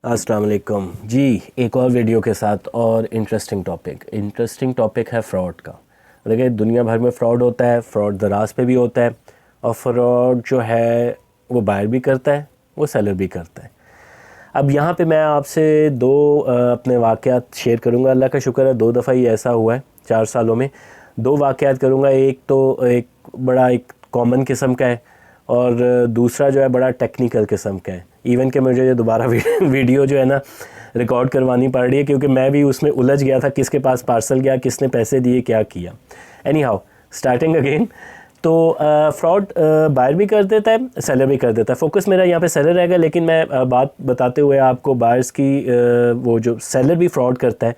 अस्सलाम वालेकुम जी। एक और वीडियो के साथ और इंटरेस्टिंग टॉपिक है फ़्रॉड का। देखिए दुनिया भर में फ़्रॉड होता है, फ़्रॉड दराज पे भी होता है और फ़्रॉड जो है वो बायर भी करता है, वो सेलर भी करता है। अब यहाँ पे मैं आपसे दो अपने वाक़यात शेयर करूँगा। अल्लाह का शुक्र है 2 दफ़ा ही ऐसा हुआ है 4 सालों में। 2 वाक़यात करूँगा, एक तो एक बड़ा एक कॉमन किस्म का है और दूसरा जो है बड़ा टेक्निकल किस्म का है। इवन कि मुझे ये दोबारा वीडियो जो है ना रिकॉर्ड करवानी पड़ रही है क्योंकि मैं भी उसमें उलझ गया था, किसके पास पार्सल गया, किसने पैसे दिए, क्या किया। Any how starting again. तो फ्रॉड बायर भी कर देता है, सेलर भी कर देता है। फोकस मेरा यहाँ पे सेलर रहेगा, लेकिन मैं बात बताते हुए आपको बायर्स की वो जो सेलर भी फ्रॉड करता है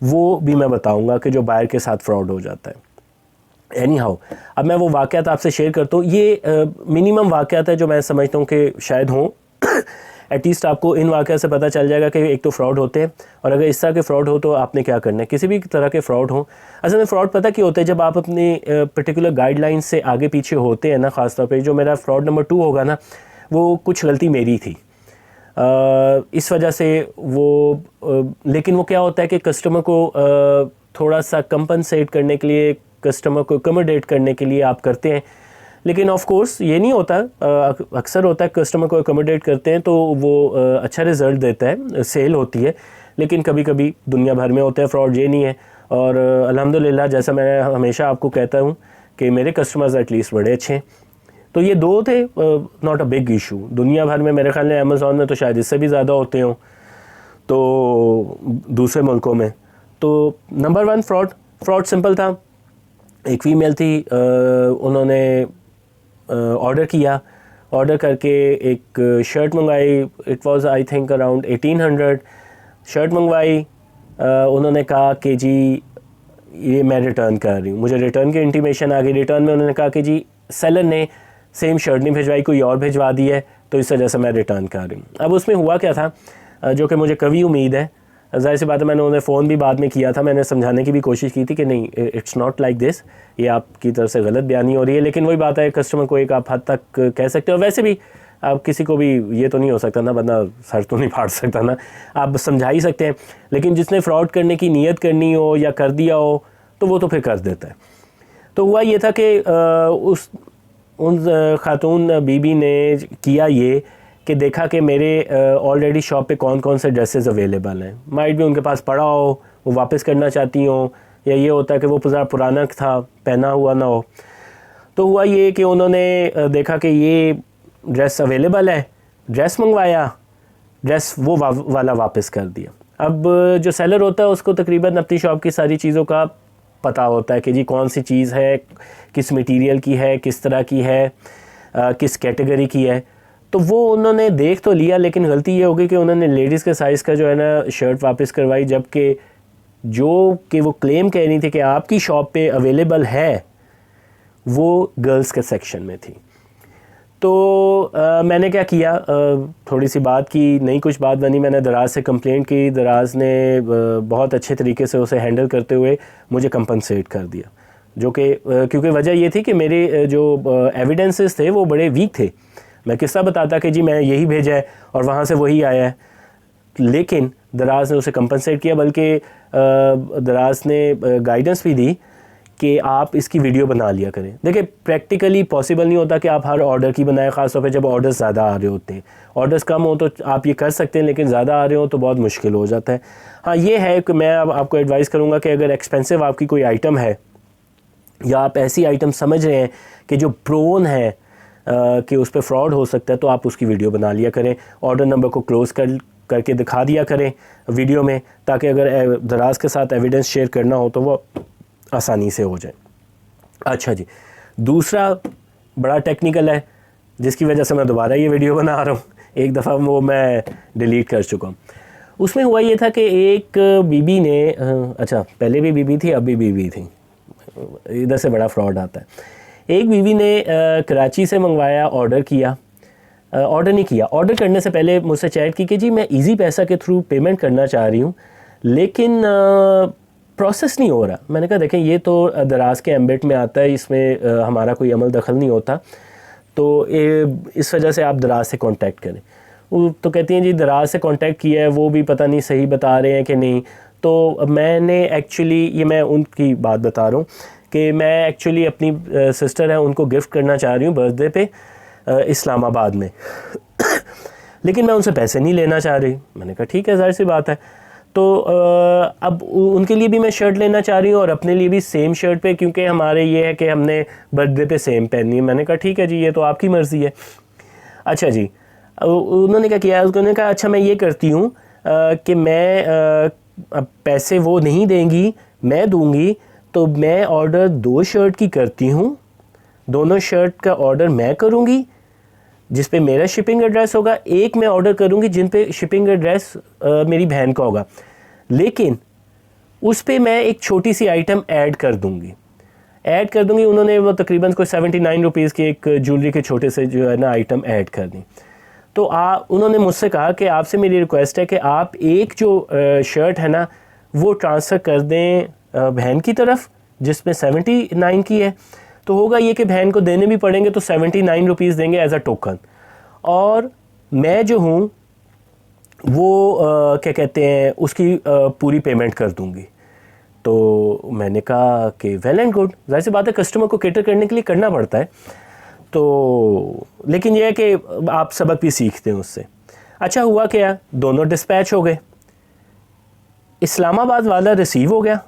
वो भी मैं बताऊँगा कि जो बायर के साथ फ्रॉड हो जाता है। एनी हाउ अब मैं वो वाक़यात आपसे शेयर करता हूँ। ये मिनिमम वाक़यात है जो मैं समझता हूँ कि शायद हों। एटलीस्ट आपको इन वाक़यात से पता चल जाएगा कि एक तो फ़्रॉड होते हैं और अगर इस तरह के फ़्रॉड हो तो आपने क्या करना है। किसी भी तरह के फ़्रॉड हो, असल में फ़्रॉड पता क्या होता है, जब आप अपनी पर्टिकुलर गाइडलाइन से आगे पीछे होते हैं ना। ख़ासतौर पे जो मेरा फ़्रॉड नंबर 2 होगा ना, वो कुछ गलती मेरी थी इस वजह से वो लेकिन वो क्या होता है कि कस्टमर को थोड़ा सा कंपनसेट करने के लिए, कस्टमर को अकोमोडेट करने के लिए आप करते हैं। लेकिन ऑफ कोर्स ये नहीं होता, अक्सर होता है कस्टमर को अकोमोडेट करते हैं तो वो अच्छा रिज़ल्ट देता है, सेल होती है। लेकिन कभी कभी दुनिया भर में होते हैं फ्रॉड, ये नहीं है। और अल्हम्दुलिल्लाह जैसा मैं हमेशा आपको कहता हूँ कि मेरे कस्टमर्स एटलीस्ट बड़े अच्छे हैं। तो ये 2 थे, नॉट अ बिग इशू। दुनिया भर में मेरे ख्याल में अमेज़ॉन में तो शायद इससे भी ज़्यादा होते हों, तो दूसरे मुल्कों में। तो नंबर 1 फ्रॉड सिंपल था। एक फ़ीमेल थी, उन्होंने ऑर्डर किया, ऑर्डर करके एक शर्ट मंगवाई। It was I think around 1800 shirt मंगवाई। उन्होंने कहा कि जी ये मैं रिटर्न कर रही हूँ। मुझे रिटर्न की इंटीमेशन आ गई। रिटर्न में उन्होंने कहा कि जी सेलर ने सेम शर्ट नहीं भिजवाई, कोई और भिजवा दी है, तो इस वजह से मैं रिटर्न कर रही हूँ। अब उसमें हुआ क्या था, जो कि मुझे कभी उम्मीद है, ज़ाहिर सी बात है, मैंने उन्हें फ़ोन भी बाद में किया था, मैंने समझाने की भी कोशिश की थी कि नहीं इट्स नॉट लाइक दिस, ये आपकी तरफ से गलत बयानी हो रही है। लेकिन वही बात है, कस्टमर को एक आप हद तक कह सकते हो। वैसे भी आप किसी को भी ये तो नहीं हो सकता ना, बंदा सर तो नहीं फाड़ सकता ना, आप समझा ही सकते हैं। लेकिन जिसने फ्रॉड करने की नीयत करनी हो या कर दिया हो तो वो तो फिर कर देता है। तो हुआ ये था कि उन खातून बीबी ने किया ये कि देखा कि मेरे ऑलरेडी शॉप पे कौन कौन से ड्रेसेस अवेलेबल हैं। माइट भी उनके पास पड़ा हो, वो वापस करना चाहती हो, या ये होता है कि वो पुराना था, पहना हुआ ना हो। तो हुआ ये कि उन्होंने देखा कि ये ड्रेस अवेलेबल है, ड्रेस मंगवाया, ड्रेस वो वाला वापस कर दिया। अब जो सेलर होता है उसको तकरीबन अपनी शॉप की सारी चीज़ों का पता होता है कि जी कौन सी चीज़ है, किस मटेरियल की है, किस तरह की है, किस कैटेगरी की है। तो वो उन्होंने देख तो लिया, लेकिन गलती ये हो गई कि उन्होंने लेडीज़ के साइज़ का जो है ना शर्ट वापस करवाई, जबकि जो कि वो क्लेम कह रही थी कि आपकी शॉप पे अवेलेबल है, वो गर्ल्स के सेक्शन में थी। तो मैंने क्या किया, थोड़ी सी बात की, नहीं कुछ बात बनी, मैंने दराज से कंप्लेंट की। दराज ने बहुत अच्छे तरीके से उसे हैंडल करते हुए मुझे कंपनसेट कर दिया, जो कि क्योंकि वजह ये थी कि मेरे जो एविडेंसेस थे वो बड़े वीक थे। मैं किस्सा बताता कि जी मैं यही भेजा है और वहाँ से वही आया है, लेकिन दराज ने उसे कंपनसेट किया। बल्कि दराज ने गाइडेंस भी दी कि आप इसकी वीडियो बना लिया करें। देखिए प्रैक्टिकली पॉसिबल नहीं होता कि आप हर ऑर्डर की बनाएं, ख़ासतौर पे जब ऑर्डर्स ज़्यादा आ रहे होते हैं। ऑर्डर्स कम हो तो आप ये कर सकते हैं, लेकिन ज़्यादा आ रहे हो तो बहुत मुश्किल हो जाता है। हाँ ये है कि मैं अब आपको एडवाइस करूँगा कि अगर एक्सपेंसिव आपकी कोई आइटम है, या आप ऐसी आइटम समझ रहे हैं कि जो प्रोन है कि उस पर फ्रॉड हो सकता है, तो आप उसकी वीडियो बना लिया करें। ऑर्डर नंबर को क्लोज़ करके दिखा दिया करें वीडियो में, ताकि अगर दराज के साथ एविडेंस शेयर करना हो तो वो आसानी से हो जाए। अच्छा जी, दूसरा बड़ा टेक्निकल है, जिसकी वजह से मैं दोबारा ये वीडियो बना रहा हूँ। एक दफ़ा वो मैं डिलीट कर चुका हूँ। उसमें हुआ ये था कि एक बीबी ने अच्छा पहले भी बीबी थी, अब भी बीबी थी, इधर से बड़ा फ्रॉड आता है। एक बीवी ने कराची से मंगवाया, ऑर्डर किया, ऑर्डर नहीं किया, ऑर्डर करने से पहले मुझसे चैट की कि जी मैं इजी पैसा के थ्रू पेमेंट करना चाह रही हूँ, लेकिन प्रोसेस नहीं हो रहा। मैंने कहा देखें ये तो दराज के एम्बेट में आता है, इसमें हमारा कोई अमल दखल नहीं होता, तो इस वजह से आप दराज से कांटेक्ट करें। वो तो कहती हैं जी दराज से कांटेक्ट किया है, वो भी पता नहीं सही बता रहे हैं कि नहीं। तो मैंने एक्चुअली, ये मैं उनकी बात बता रहा हूँ कि मैं एक्चुअली अपनी सिस्टर है उनको गिफ्ट करना चाह रही हूँ बर्थडे पे इस्लामाबाद में लेकिन मैं उनसे पैसे नहीं लेना चाह रही। मैंने कहा ठीक है, ज़ाहिर सी बात है। तो अब उनके लिए भी मैं शर्ट लेना चाह रही हूँ और अपने लिए भी सेम शर्ट पे, क्योंकि हमारे ये है कि हमने बर्थडे पे सेम पहननी है। मैंने कहा ठीक है जी, ये तो आपकी मर्ज़ी है। अच्छा जी, उन्होंने क्या किया, उन्होंने कहा अच्छा मैं ये करती हूँ कि मैं अब पैसे वो नहीं देंगी, मैं दूंगी, तो मैं ऑर्डर 2 शर्ट की करती हूँ, दोनों शर्ट का ऑर्डर मैं करूँगी जिस पे मेरा शिपिंग एड्रेस होगा, एक मैं ऑर्डर करूँगी जिन पे शिपिंग एड्रेस मेरी बहन का होगा, लेकिन उस पे मैं एक छोटी सी आइटम ऐड कर दूँगी। उन्होंने वो तकरीबन कोई 79 रुपीज़ की एक ज्वेलरी के छोटे से जो है ना आइटम ऐड कर दी। तो उन्होंने मुझसे कहा कि आपसे मेरी रिक्वेस्ट है कि आप एक जो शर्ट है ना वो ट्रांसफ़र कर दें बहन की तरफ जिसमें 79 की है। तो होगा ये कि बहन को देने भी पड़ेंगे तो 79 रुपीज़ देंगे एज अ टोकन, और मैं जो हूँ वो क्या कहते हैं उसकी पूरी पेमेंट कर दूँगी। तो मैंने कहा कि वेल एंड गुड, ज़ाहिर सी बात है कस्टमर को केटर करने के लिए करना पड़ता है, तो लेकिन यह है कि आप सबक भी सीखते हैं उससे। अच्छा हुआ क्या, दोनों डिस्पैच हो गए, इस्लामाबाद वाला रिसीव हो गया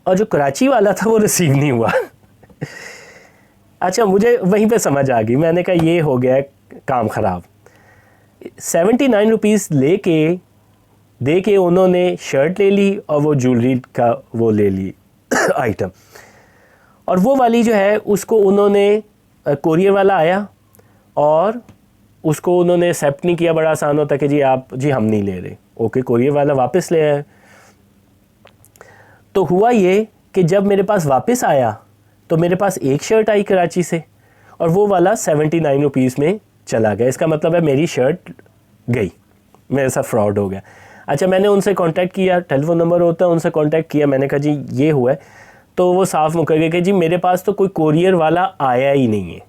और जो कराची वाला था वो रिसीव नहीं हुआ अच्छा, मुझे वहीं पे समझ आ गई, मैंने कहा ये हो गया काम ख़राब। 79 रुपीज़ दे के उन्होंने शर्ट ले ली और वो ज्वेलरी का वो ले ली आइटम, और वो वाली जो है उसको उन्होंने कोरियर वाला आया और उसको उन्होंने एक्सेप्ट नहीं किया। बड़ा आसान होता कि जी हम नहीं ले रहे, ओके, कोरियर वाला वापस ले आया। तो हुआ ये कि जब मेरे पास वापस आया तो मेरे पास एक शर्ट आई कराची से और वो वाला 79 रुपीज़ में चला गया। इसका मतलब है मेरी शर्ट गई, मेरे साथ फ्रॉड हो गया। अच्छा, मैंने उनसे कांटेक्ट किया, टेलीफोन नंबर होता है, उनसे कांटेक्ट किया, मैंने कहा जी ये हुआ है। तो वो साफ मुकर गए कि जी मेरे पास तो कोई कोरियर वाला आया ही नहीं है।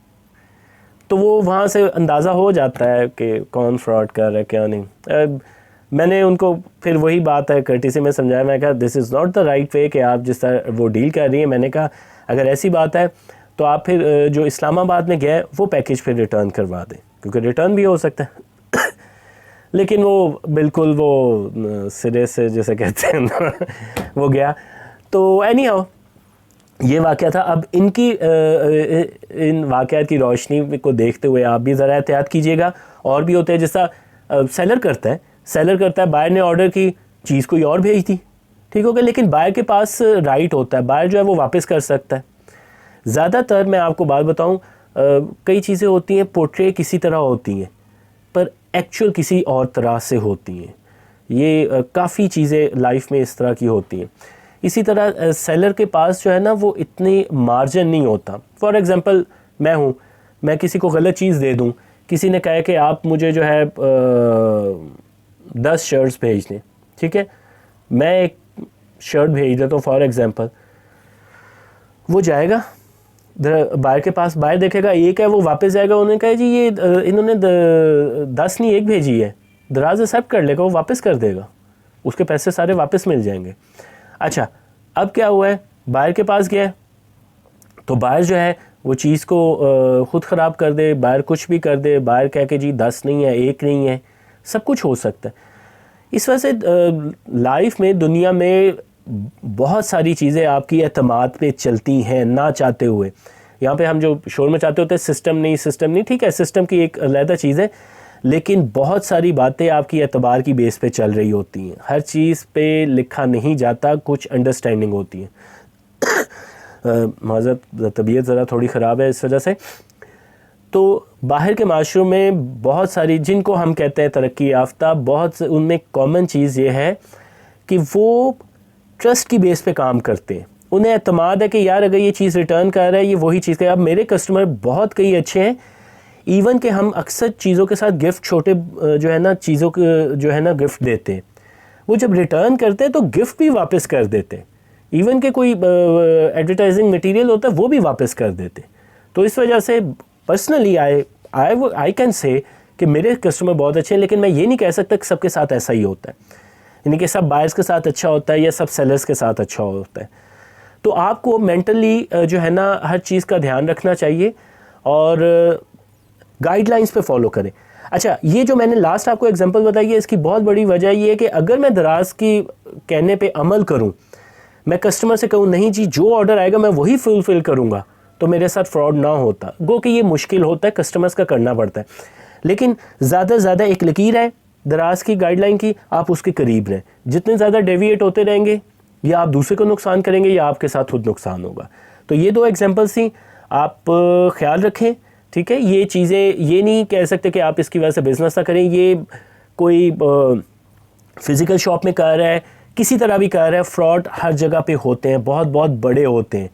तो वो वहाँ से अंदाज़ा हो जाता है कि कौन फ्रॉड कर रहा है क्या नहीं। मैंने उनको फिर वही बात है कर्टिसी में समझाया, मैं कहा this is not the right way कि आप जिस तरह वो डील कर रही हैं। मैंने कहा अगर ऐसी बात है तो आप फिर जो इस्लामाबाद में गए वो पैकेज फिर रिटर्न करवा दें, क्योंकि रिटर्न भी हो सकता है लेकिन वो बिल्कुल वो सिरे से जैसे कहते हैं ना वो गया। तो एनी हाउ ये वाक़या था। अब इनकी इन वाक़यात की रोशनी को देखते हुए आप भी ज़रा एहतियात कीजिएगा। और भी होते हैं जैसा सेलर करता है, बायर ने ऑर्डर की चीज़ कोई और भेज दी, ठीक हो गया, लेकिन बायर के पास राइट होता है, बायर जो है वो वापस कर सकता है। ज़्यादातर मैं आपको बात बताऊं, कई चीज़ें होती हैं पोर्ट्रे किसी तरह होती हैं पर एक्चुअल किसी और तरह से होती हैं। ये काफ़ी चीज़ें लाइफ में इस तरह की होती हैं। इसी तरह सेलर के पास जो है ना वो इतनी मार्जिन नहीं होता। फॉर एग्ज़ाम्पल मैं किसी को गलत चीज़ दे दूं, किसी ने कहा कि आप मुझे जो है 10 शर्ट्स भेज दें, ठीक है, मैं एक शर्ट भेज देता हूँ फॉर एग्ज़ाम्पल, वो जाएगा बायर के पास, बायर देखेगा एक है, वो वापस जाएगा, उन्होंने कहा जी ये इन्होंने 10 नहीं एक भेजी है, दराज एक्सेप्ट कर लेगा, वो वापस कर देगा, उसके पैसे सारे वापस मिल जाएंगे। अच्छा, अब क्या हुआ है, बायर के पास गया तो बायर जो है वो चीज़ को ख़ुद ख़राब कर दे, बायर कुछ भी कर दे, बायर कह के जी 10 नहीं है, एक नहीं है, सब कुछ हो सकता है। इस वजह से लाइफ में, दुनिया में बहुत सारी चीज़ें आपकी एतमाद पे चलती हैं ना चाहते हुए। यहाँ पे हम जो शोर में चाहते होते हैं सिस्टम नहीं, ठीक है, सिस्टम की एक अलग चीज़ है, लेकिन बहुत सारी बातें आपकी एतबार की बेस पे चल रही होती हैं। हर चीज़ पे लिखा नहीं जाता, कुछ अंडरस्टैंडिंग होती है। माज़रत, तबीयत ज़रा थोड़ी ख़राब है इस वजह से। तो बाहर के माशरों में बहुत सारी, जिनको हम कहते हैं तरक्की याफ्ता, बहुत उनमें कॉमन चीज़ ये है कि वो ट्रस्ट की बेस पे काम करते हैं। उन्हें एतमाद है कि यार अगर ये चीज़ रिटर्न कर रहा है ये वही चीज़ है। अब मेरे कस्टमर बहुत कई अच्छे हैं, इवन कि हम अक्सर चीज़ों के साथ गिफ्ट, छोटे जो है ना चीज़ों के जो है ना गिफ्ट देते हैं, वो जब रिटर्न करते हैं तो गिफ्ट भी वापस कर देते हैं। इवन के कोई एडवर्टाइजिंग मटेरियल होता है वो भी वापस कर देते। तो इस वजह से पर्सनली आई कैन से कि मेरे कस्टमर बहुत अच्छे हैं, लेकिन मैं ये नहीं कह सकता कि सबके साथ ऐसा ही होता है, यानी कि सब बायर्स के साथ अच्छा होता है या सब सेलर्स के साथ अच्छा होता है। तो आपको मेंटली जो है ना हर चीज़ का ध्यान रखना चाहिए और गाइडलाइंस पे फॉलो करें। अच्छा, ये जो मैंने लास्ट आपको एग्जांपल बताई है, इसकी बहुत बड़ी वजह ये है कि अगर मैं दराज की कहने पे अमल करूं, मैं कस्टमर से कहूं नहीं जी जो ऑर्डर आएगा मैं वही फुलफिल करूंगा, तो मेरे साथ फ्रॉड ना होता। गो कि ये मुश्किल होता है, कस्टमर्स का करना पड़ता है, लेकिन ज़्यादा से ज़्यादा एक लकीर है दराज की गाइडलाइन की, आप उसके करीब रहें। जितने ज़्यादा डेविएट होते रहेंगे या आप दूसरे को नुकसान करेंगे या आपके साथ खुद नुकसान होगा। तो ये 2 एग्जांपल्स थी, आप ख्याल रखें, ठीक है। ये चीज़ें ये नहीं कह सकते कि आप इसकी वजह से बिज़नेस ना करें। ये कोई फ़िज़िकल शॉप में कर रहा है, किसी तरह भी कर रहा है, फ्रॉड हर जगह पे होते हैं, बहुत बहुत बड़े होते हैं।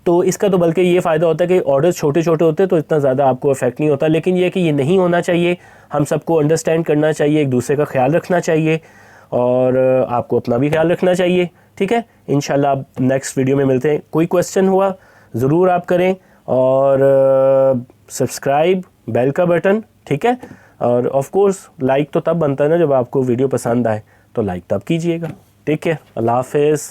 तो इसका तो बल्कि ये फ़ायदा होता है कि ऑर्डर छोटे छोटे होते हैं तो इतना ज़्यादा आपको इफेक्ट नहीं होता, लेकिन ये कि ये नहीं होना चाहिए। हम सबको अंडरस्टैंड करना चाहिए, एक दूसरे का ख्याल रखना चाहिए और आपको अपना भी ख्याल रखना चाहिए, ठीक है। इंशाल्लाह नेक्स्ट वीडियो में मिलते हैं। कोई क्वेश्चन हुआ ज़रूर आप करें और सब्सक्राइब, बेल का बटन, ठीक है। और ऑफ कोर्स लाइक तो तब बनता है ना जब आपको वीडियो पसंद आए, तो लाइक तब कीजिएगा। टेक केयर, अल्लाह हाफिज़।